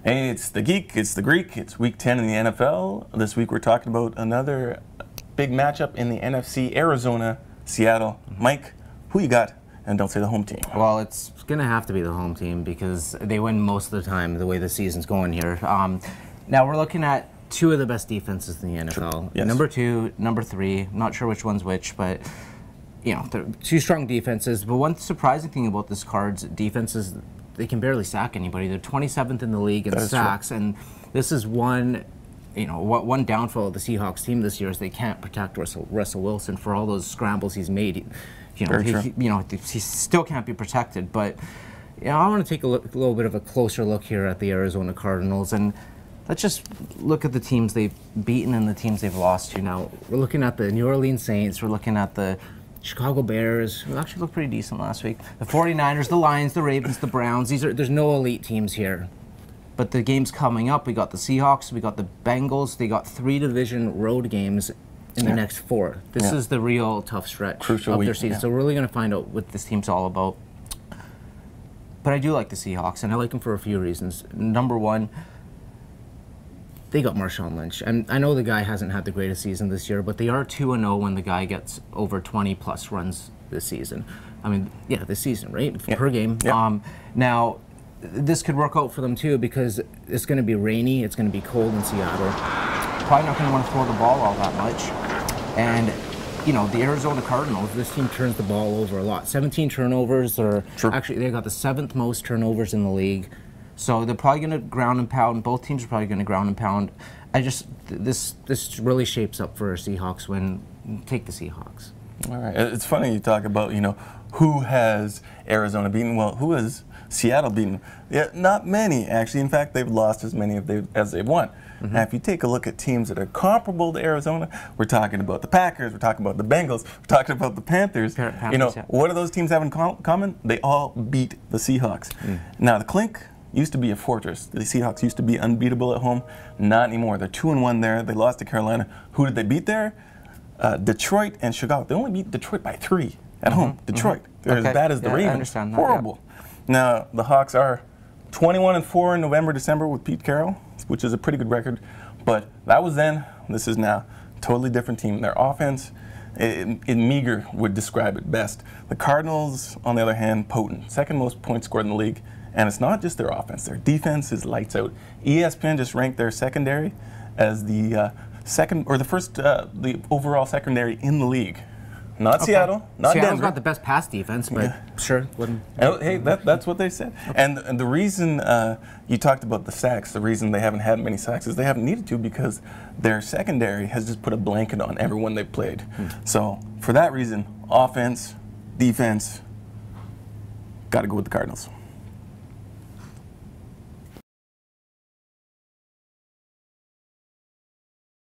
Hey, it's the Geek, it's the Greek, it's Week 10 in the NFL. This week we're talking about another big matchup in the NFC, Arizona, Seattle. Mike, who you got? And don't say the home team. Well, it's going to have to be the home team because they win most of the time the way the season's going here. Now we're looking at two of the best defenses in the NFL. Yes. Number 2, number 3. Not sure which one's which, but you know, they're two strong defenses. But one surprising thing about this Cards defense is they can barely sack anybody. They're 27th in the league in sacks, and this is one downfall of the Seahawks team this year is they can't protect Russell Wilson for all those scrambles he's made. He still can't be protected. But I want to take a little bit of a closer look here at the Arizona Cardinals, and let's just look at the teams they've beaten and the teams they've lost to. Now we're looking at the New Orleans Saints. We're looking at the Chicago Bears, who actually looked pretty decent last week. The 49ers, the Lions, the Ravens, the Browns. There's no elite teams here. But the games coming up, we got the Seahawks, we got the Bengals. They got 3 division road games in the next 4. This is the real tough stretch of their season. Yeah. So we're really going to find out what this team's all about. But I do like the Seahawks, and I like them for a few reasons. Number 1, they got Marshawn Lynch. And I know the guy hasn't had the greatest season this year, but they are 2-0 when the guy gets over 20-plus runs this season. I mean, yeah, this season, right? Per game. Yep. Now, this could work out for them, too, because it's going to be rainy. It's going to be cold in Seattle. Probably not going to want to throw the ball all that much. And, the Arizona Cardinals, this team turns the ball over a lot. 17 turnovers. Actually, they got the 7th most turnovers in the league. So they're probably going to ground and pound. Both teams are probably going to ground and pound. This really shapes up for a Seahawks win. Take the Seahawks. All right. It's funny you talk about, who has Arizona beaten. Well, who has Seattle beaten? Yeah, not many, actually. In fact, they've lost as many as they've won. Now, if you take a look at teams that are comparable to Arizona, we're talking about the Packers, we're talking about the Bengals, we're talking about the Panthers. What do those teams have in common? They all beat the Seahawks. Now, the Clink used to be a fortress. The Seahawks used to be unbeatable at home. Not anymore. They're 2-1 there. They lost to Carolina. Who did they beat there? Detroit and Chicago. They only beat Detroit by 3 at home. Detroit. They're as bad as the Ravens. I understand that. Horrible. Now, the Hawks are 21-4 in November, December with Pete Carroll, which is a pretty good record. But that was then. This is now. Totally different team. Their offense, in meager, would describe it best. The Cardinals, on the other hand, potent. 2nd most points scored in the league. And it's not just their offense. Their defense is lights out. ESPN just ranked their secondary as the the overall secondary in the league. Not Seattle, not Seattle's Denver. got the best pass defense, but sure. Hey, that's what they said. Okay. And the reason you talked about the sacks, the reason they haven't had many sacks is they haven't needed to because their secondary has just put a blanket on everyone they've played. So for that reason, offense, defense, got to go with the Cardinals.